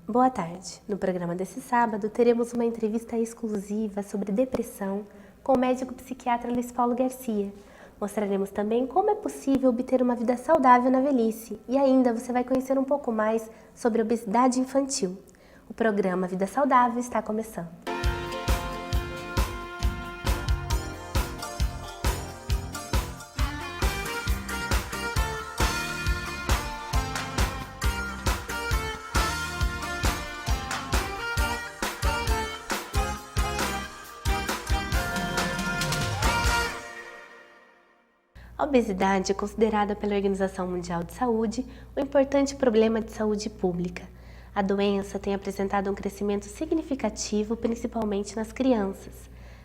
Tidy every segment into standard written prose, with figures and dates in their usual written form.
Boa tarde. No programa desse sábado, teremos uma entrevista exclusiva sobre depressão com o médico psiquiatra Luiz Paulo Garcia. Mostraremos também como é possível obter uma vida saudável na velhice e ainda você vai conhecer um pouco mais sobre obesidade infantil. O programa Vida Saudável está começando. A obesidade é considerada pela Organização Mundial de Saúde um importante problema de saúde pública. A doença tem apresentado um crescimento significativo, principalmente nas crianças.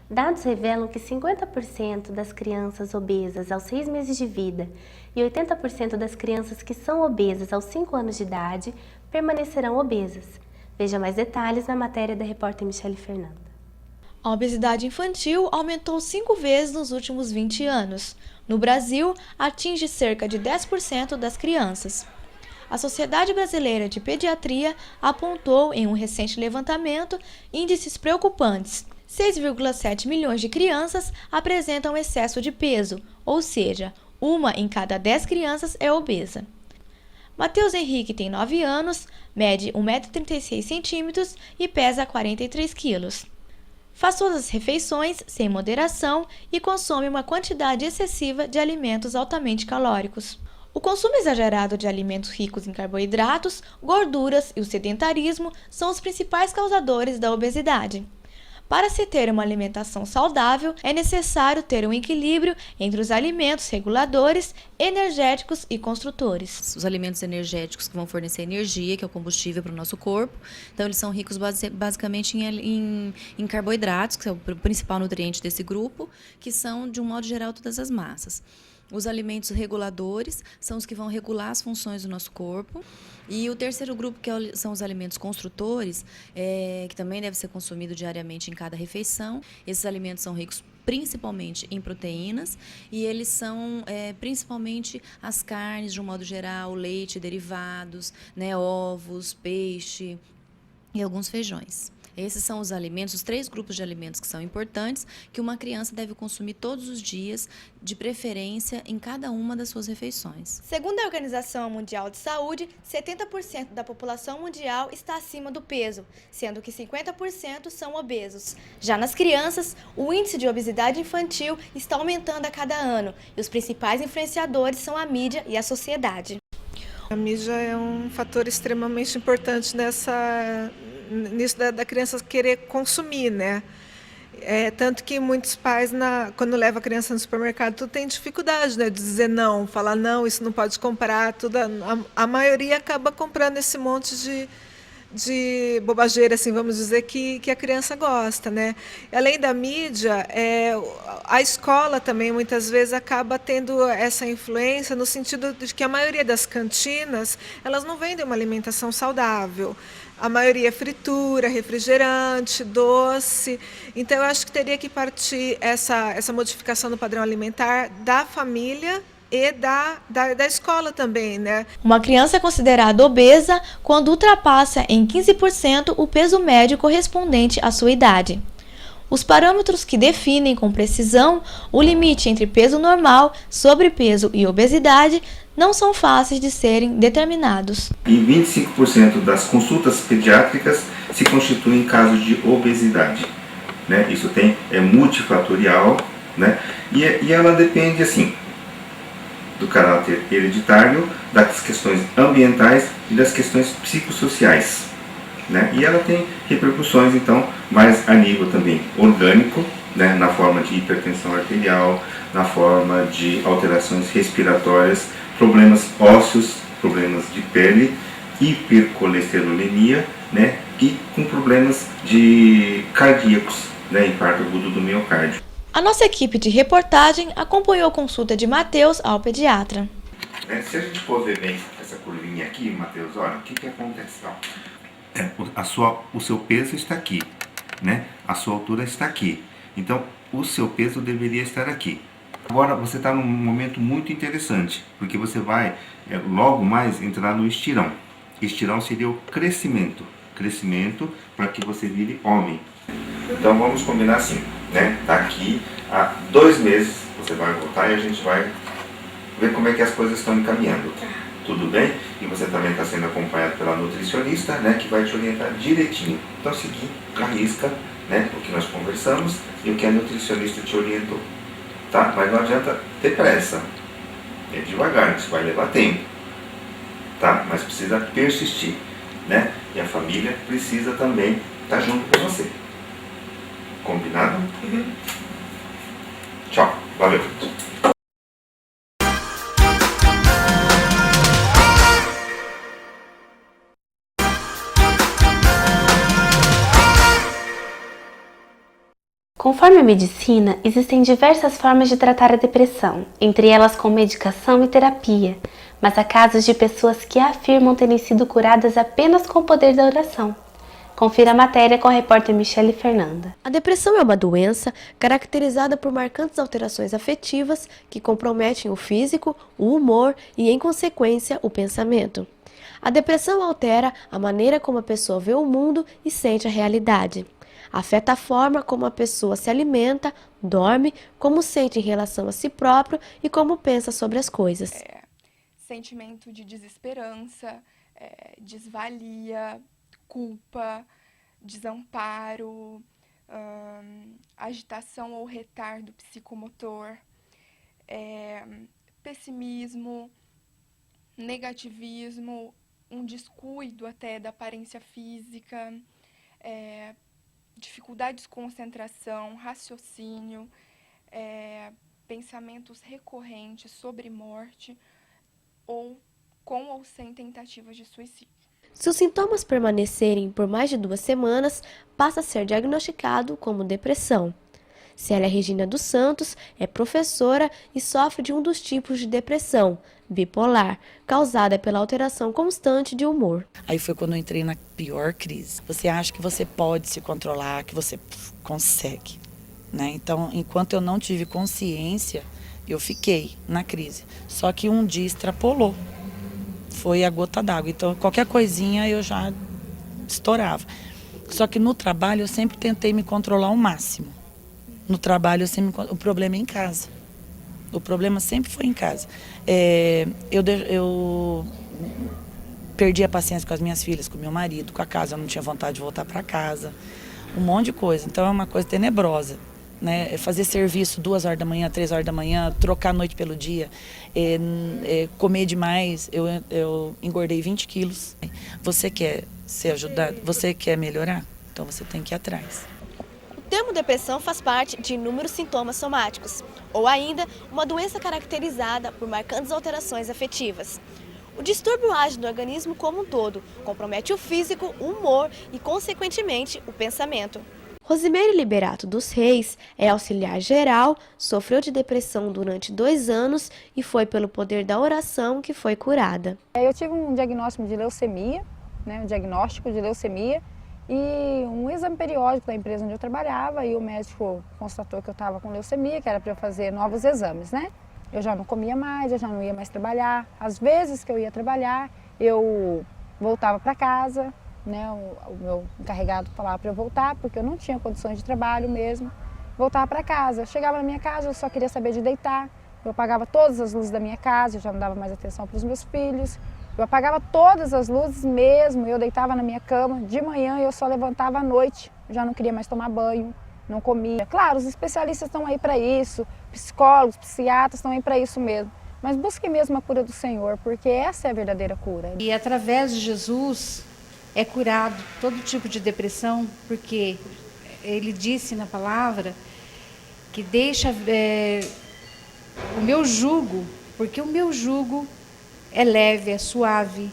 Dados revelam que 50% das crianças obesas aos 6 meses de vida e 80% das crianças que são obesas aos 5 anos de idade permanecerão obesas. Veja mais detalhes na matéria da repórter Michele Fernanda. A obesidade infantil aumentou 5 vezes nos últimos 20 anos. No Brasil, atinge cerca de 10% das crianças. A Sociedade Brasileira de Pediatria apontou em um recente levantamento índices preocupantes. 6,7 milhões de crianças apresentam excesso de peso, ou seja, 1 em cada 10 crianças é obesa. Matheus Henrique tem 9 anos, mede 1,36 m e pesa 43 quilos. Faz todas as refeições sem moderação e consome uma quantidade excessiva de alimentos altamente calóricos. O consumo exagerado de alimentos ricos em carboidratos, gorduras e o sedentarismo são os principais causadores da obesidade. Para se ter uma alimentação saudável, é necessário ter um equilíbrio entre os alimentos reguladores, energéticos e construtores. Os alimentos energéticos que vão fornecer energia, que é o combustível para o nosso corpo. Então, eles são ricos basicamente em carboidratos, que é o principal nutriente desse grupo, que são, de um modo geral, todas as massas. Os alimentos reguladores são os que vão regular as funções do nosso corpo. E o terceiro grupo, são os alimentos construtores, que também deve ser consumido diariamente em cada refeição. Esses alimentos são ricos principalmente em proteínas e eles são principalmente as carnes, de um modo geral, leite, derivados, né, ovos, peixe e alguns feijões. Esses são os alimentos, os 3 grupos de alimentos que são importantes, que uma criança deve consumir todos os dias, de preferência em cada uma das suas refeições. Segundo a Organização Mundial de Saúde, 70% da população mundial está acima do peso, sendo que 50% são obesos. Já nas crianças, o índice de obesidade infantil está aumentando a cada ano e os principais influenciadores são a mídia e a sociedade. A mídia é um fator extremamente importante nisso da criança querer consumir, né? Tanto que muitos pais, quando levam a criança no supermercado, tem dificuldade, né, de dizer não, falar não, isso não pode comprar, tudo. A maioria acaba comprando esse monte de bobageira, assim, vamos dizer, que a criança gosta, né? Além da mídia, a escola também muitas vezes acaba tendo essa influência no sentido de que a maioria das cantinas, elas não vendem uma alimentação saudável. A maioria é fritura, refrigerante, doce. Então, eu acho que teria que partir essa modificação no padrão alimentar da família e da escola também, né? Uma criança é considerada obesa quando ultrapassa em 15% o peso médio correspondente à sua idade. Os parâmetros que definem com precisão o limite entre peso normal, sobrepeso e obesidade não são fáceis de serem determinados. E 25% das consultas pediátricas se constituem em casos de obesidade, né? Isso é multifatorial, né? E ela depende, assim, do caráter hereditário, das questões ambientais e das questões psicossociais, né? E ela tem repercussões, então, mais a nível também orgânico, né? Na forma de hipertensão arterial, na forma de alterações respiratórias, problemas ósseos, problemas de pele, hipercolesterolemia, né? E com problemas cardíacos, né? Infarto agudo do miocárdio. A nossa equipe de reportagem acompanhou a consulta de Matheus ao pediatra. Se a gente for ver bem essa curvinha aqui, Matheus, olha, o que acontece? O seu peso está aqui, né? A sua altura está aqui. Então, o seu peso deveria estar aqui. Agora, você está num momento muito interessante, porque você vai logo mais entrar no estirão. Estirão seria o crescimento, crescimento para que você vire homem. Então vamos combinar assim, né? Daqui a 2 meses você vai voltar e a gente vai ver como é que as coisas estão encaminhando. Tudo bem? E você também está sendo acompanhado pela nutricionista, né? Que vai te orientar direitinho. Então seguir a risca, né? O que nós conversamos e o que a nutricionista te orientou. Tá? Mas não adianta ter pressa. É devagar, isso vai levar tempo. Tá? Mas precisa persistir, né? E a família precisa também estar junto com você. Combinado? Tchau, valeu. Conforme a medicina, existem diversas formas de tratar a depressão, entre elas com medicação e terapia, mas há casos de pessoas que afirmam terem sido curadas apenas com o poder da oração. Confira a matéria com a repórter Michele Fernanda. A depressão é uma doença caracterizada por marcantes alterações afetivas que comprometem o físico, o humor e, em consequência, o pensamento. A depressão altera a maneira como a pessoa vê o mundo e sente a realidade. Afeta a forma como a pessoa se alimenta, dorme, como sente em relação a si próprio e como pensa sobre as coisas. Sentimento de desesperança, desvalia, culpa, desamparo, agitação ou retardo psicomotor, pessimismo, negativismo, um descuido até da aparência física, dificuldade de concentração, raciocínio, pensamentos recorrentes sobre morte ou com ou sem tentativas de suicídio. Se os sintomas permanecerem por mais de 2 semanas, passa a ser diagnosticado como depressão. Célia Regina dos Santos é professora e sofre de um dos tipos de depressão, bipolar, causada pela alteração constante de humor. Aí foi quando eu entrei na pior crise. Você acha que você pode se controlar, que você consegue, né? Então, enquanto eu não tive consciência, eu fiquei na crise. Só que um dia extrapolou. Foi a gota d'água. Então, qualquer coisinha eu já estourava. Só que no trabalho eu sempre tentei me controlar ao máximo. No trabalho o problema é em casa. O problema sempre foi em casa. Eu perdi a paciência com as minhas filhas, com meu marido, com a casa. Eu não tinha vontade de voltar para casa. Um monte de coisa. Então é uma coisa tenebrosa, né? Fazer serviço 2 horas da manhã, 3 horas da manhã, trocar a noite pelo dia, comer demais. Eu engordei 20 quilos. Você quer ser ajudado? Você quer melhorar? Então você tem que ir atrás. O termo depressão faz parte de inúmeros sintomas somáticos, ou ainda uma doença caracterizada por marcantes alterações afetivas. O distúrbio age no organismo como um todo, compromete o físico, o humor e, consequentemente, o pensamento. Rosimeire Liberato dos Reis é auxiliar geral, sofreu de depressão durante 2 anos e foi pelo poder da oração que foi curada. Eu tive um diagnóstico de leucemia, e um exame periódico da empresa onde eu trabalhava, e o médico constatou que eu estava com leucemia, que era para eu fazer novos exames, né? Eu já não comia mais, eu já não ia mais trabalhar. Às vezes que eu ia trabalhar, eu voltava para casa, né? O meu encarregado falava para eu voltar, porque eu não tinha condições de trabalho mesmo. Voltava para casa. Eu chegava na minha casa, eu só queria saber de deitar. Eu apagava todas as luzes da minha casa, eu já não dava mais atenção para os meus filhos. Eu apagava todas as luzes mesmo, eu deitava na minha cama. De manhã eu só levantava à noite, eu já não queria mais tomar banho, não comia. Claro, os especialistas estão aí para isso, psicólogos, psiquiatras estão aí para isso mesmo. Mas busque mesmo a cura do Senhor, porque essa é a verdadeira cura. E através de Jesus é curado todo tipo de depressão, porque ele disse na palavra que deixa o meu jugo, porque o meu jugo é leve, é suave.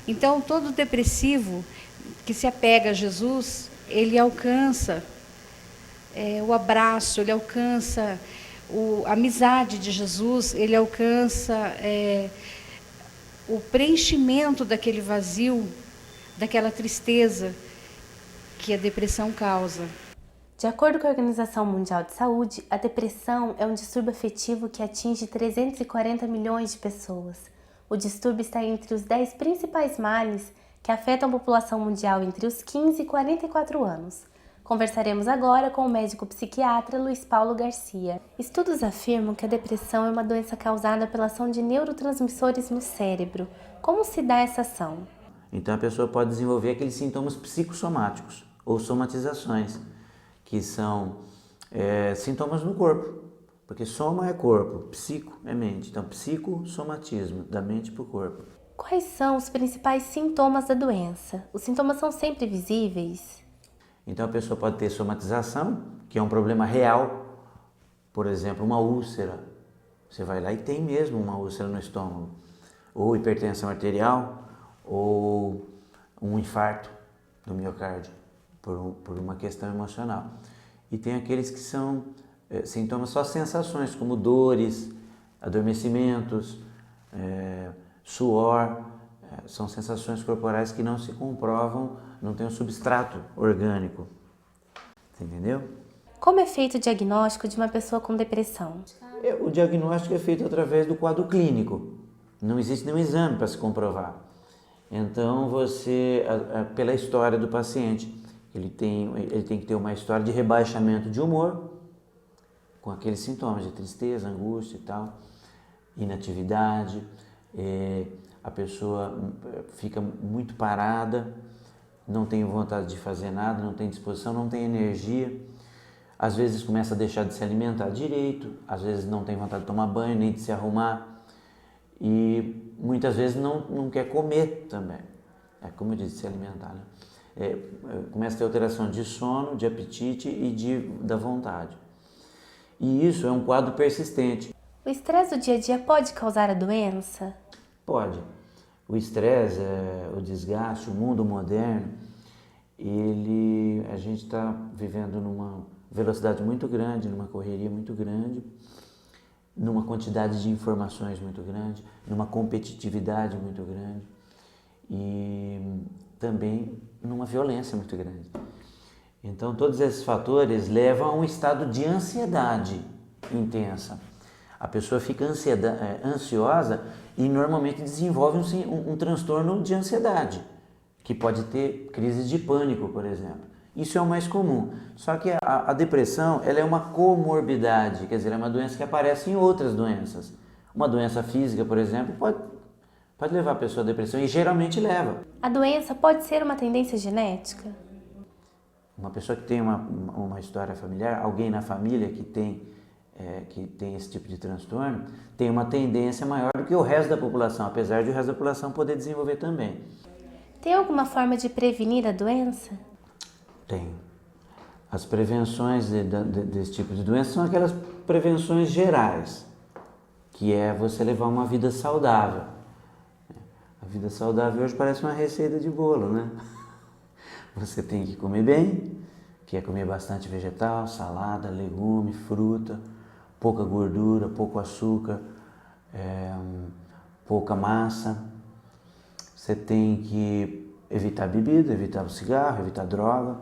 Então, todo depressivo que se apega a Jesus, ele alcança o abraço, ele alcança a amizade de Jesus, ele alcança o preenchimento daquele vazio, daquela tristeza que a depressão causa. De acordo com a Organização Mundial de Saúde, a depressão é um distúrbio afetivo que atinge 340 milhões de pessoas. O distúrbio está entre os 10 principais males que afetam a população mundial entre os 15 e 44 anos. Conversaremos agora com o médico psiquiatra Luiz Paulo Garcia. Estudos afirmam que a depressão é uma doença causada pela ação de neurotransmissores no cérebro. Como se dá essa ação? Então a pessoa pode desenvolver aqueles sintomas psicossomáticos ou somatizações, que são sintomas no corpo, porque soma é corpo, psico é mente, então psicossomatismo, da mente para o corpo. Quais são os principais sintomas da doença? Os sintomas são sempre visíveis? Então a pessoa pode ter somatização, que é um problema real, por exemplo, uma úlcera. Você vai lá e tem mesmo uma úlcera no estômago, ou hipertensão arterial, ou um infarto do miocárdio, por uma questão emocional. E tem aqueles que são sintomas só sensações, como dores, adormecimentos, suor, são sensações corporais que não se comprovam, não tem um substrato orgânico. Você entendeu? Como é feito o diagnóstico de uma pessoa com depressão? O diagnóstico é feito através do quadro clínico. Não existe nenhum exame para se comprovar. Então você, pela história do paciente, ele tem que ter uma história de rebaixamento de humor, com aqueles sintomas de tristeza, angústia e tal, inatividade, a pessoa fica muito parada, não tem vontade de fazer nada, não tem disposição, não tem energia, às vezes começa a deixar de se alimentar direito, às vezes não tem vontade de tomar banho, nem de se arrumar, e muitas vezes não quer comer também, como eu disse, se alimentar, né? Começa a ter alteração de sono, de apetite e da vontade. E isso é um quadro persistente. O estresse do dia a dia pode causar a doença? Pode. O estresse, o desgaste, o mundo moderno, a gente está vivendo numa velocidade muito grande, numa correria muito grande, numa quantidade de informações muito grande, numa competitividade muito grande e também numa violência muito grande. Então, todos esses fatores levam a um estado de ansiedade intensa. A pessoa fica ansiosa e normalmente desenvolve um transtorno de ansiedade, que pode ter crises de pânico, por exemplo. Isso é o mais comum. Só que a depressão, ela é uma comorbidade, quer dizer, é uma doença que aparece em outras doenças. Uma doença física, por exemplo, pode levar a pessoa à depressão e geralmente leva. A doença pode ser uma tendência genética? Uma pessoa que tem uma história familiar, alguém na família que tem esse tipo de transtorno, tem uma tendência maior do que o resto da população, apesar de o resto da população poder desenvolver também. Tem alguma forma de prevenir a doença? Tem. As prevenções desse tipo de doença são aquelas prevenções gerais, que é você levar uma vida saudável. A vida saudável hoje parece uma receita de bolo, né? Você tem que comer bem, que é comer bastante vegetal, salada, legume, fruta, pouca gordura, pouco açúcar, pouca massa. Você tem que evitar bebida, evitar o cigarro, evitar droga.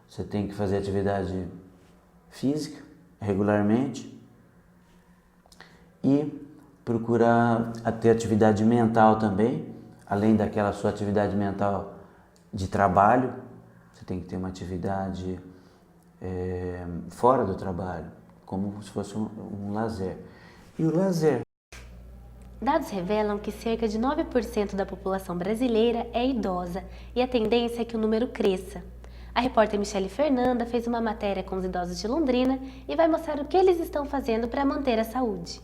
Você tem que fazer atividade física regularmente e procurar ter atividade mental também, além daquela sua atividade mental de trabalho. Você tem que ter uma atividade fora do trabalho, como se fosse um lazer. E o lazer? Dados revelam que cerca de 9% da população brasileira é idosa e a tendência é que o número cresça. A repórter Michele Fernanda fez uma matéria com os idosos de Londrina e vai mostrar o que eles estão fazendo para manter a saúde.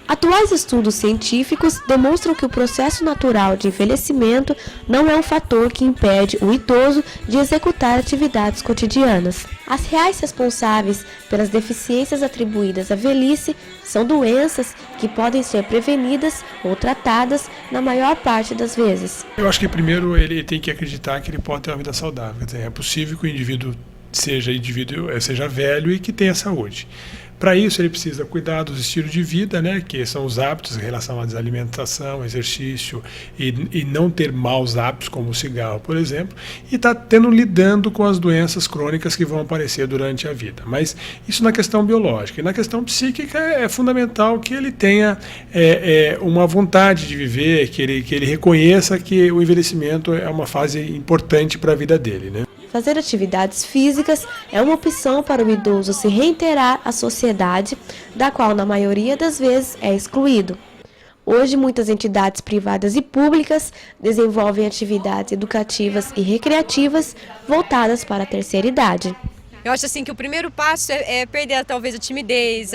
Atuais estudos científicos demonstram que o processo natural de envelhecimento não é um fator que impede o idoso de executar atividades cotidianas. As reais responsáveis pelas deficiências atribuídas à velhice são doenças que podem ser prevenidas ou tratadas na maior parte das vezes. Eu acho que primeiro ele tem que acreditar que ele pode ter uma vida saudável. Quer dizer, é possível que o indivíduo seja velho e que tenha saúde. Para isso, ele precisa cuidar dos estilos de vida, né, que são os hábitos em relação à alimentação, exercício e não ter maus hábitos, como o cigarro, por exemplo, e está lidando com as doenças crônicas que vão aparecer durante a vida. Mas isso na questão biológica. E na questão psíquica é fundamental que ele tenha uma vontade de viver, que ele reconheça que o envelhecimento é uma fase importante para a vida dele, né? Fazer atividades físicas é uma opção para o idoso se reinteirar à sociedade, da qual na maioria das vezes é excluído. Hoje, muitas entidades privadas e públicas desenvolvem atividades educativas e recreativas voltadas para a terceira idade. Eu acho assim que o primeiro passo é perder talvez a timidez,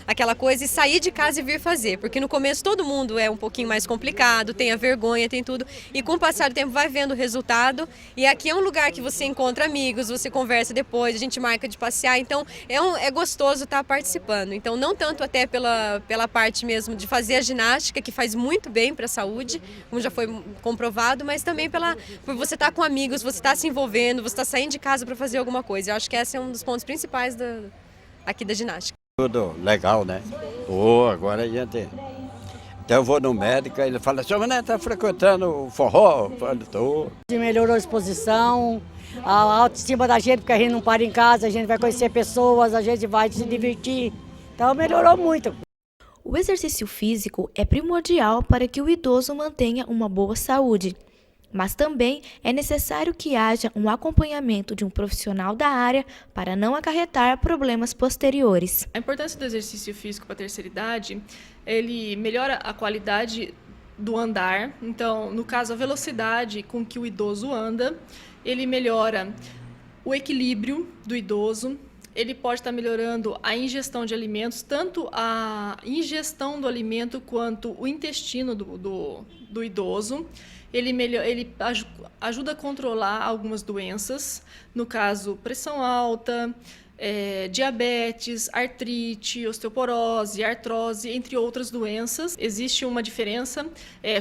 aquela coisa e sair de casa e vir fazer, porque no começo todo mundo é um pouquinho mais complicado, tem a vergonha, tem tudo, e com o passar do tempo vai vendo o resultado, e aqui é um lugar que você encontra amigos, você conversa depois, a gente marca de passear, então é gostoso estar participando, então não tanto até pela parte mesmo de fazer a ginástica, que faz muito bem para a saúde, como já foi comprovado, mas também por você estar com amigos, você estar se envolvendo, você estar saindo de casa para fazer alguma coisa. Eu acho que essa é um dos pontos principais aqui da ginástica. Tudo legal, né? Agora a gente... Então eu vou no médico e ele fala assim, mas tá frequentando o forró? Eu falo, tô. Melhorou a exposição, a autoestima da gente, porque a gente não para em casa, a gente vai conhecer pessoas, a gente vai se divertir. Então melhorou muito. O exercício físico é primordial para que o idoso mantenha uma boa saúde. Mas também é necessário que haja um acompanhamento de um profissional da área para não acarretar problemas posteriores. A importância do exercício físico para a terceira idade, ele melhora a qualidade do andar. Então, no caso, a velocidade com que o idoso anda, ele melhora o equilíbrio do idoso. Ele pode estar melhorando a ingestão de alimentos, tanto a ingestão do alimento quanto o intestino do idoso. Ele ajuda a controlar algumas doenças, no caso, pressão alta, diabetes, artrite, osteoporose, artrose, entre outras doenças. Existe uma diferença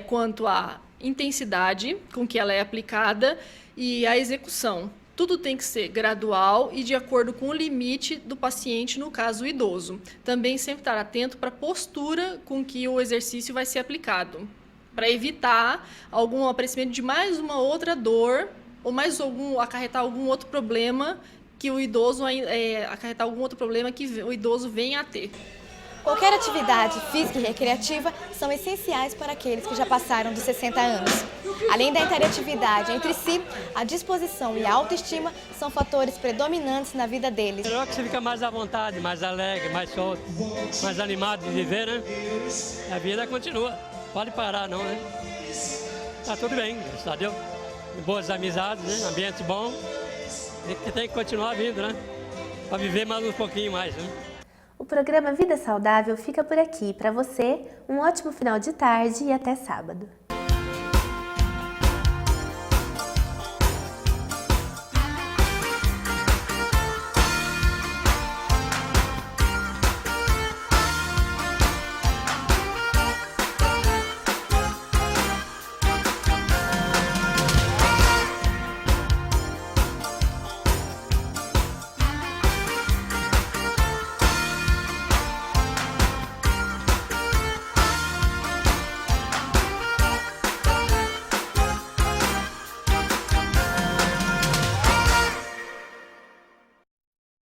quanto à intensidade com que ela é aplicada e a execução. Tudo tem que ser gradual e de acordo com o limite do paciente, no caso o idoso. Também sempre estar atento para a postura com que o exercício vai ser aplicado, para evitar algum aparecimento de mais uma outra dor ou acarretar algum outro problema que o idoso venha a ter. Qualquer atividade física e recreativa são essenciais para aqueles que já passaram dos 60 anos. Além da interatividade entre si, a disposição e a autoestima são fatores predominantes na vida deles. Melhor que você fica mais à vontade, mais alegre, mais solto, mais animado de viver, né? A vida continua. Pode parar não, né? Tá tudo bem, graças a Deus. Boas amizades, né? Ambiente bom. Tem que continuar vindo, né? Para viver mais um pouquinho mais, né? O programa Vida Saudável fica por aqui. Para você, um ótimo final de tarde e até sábado.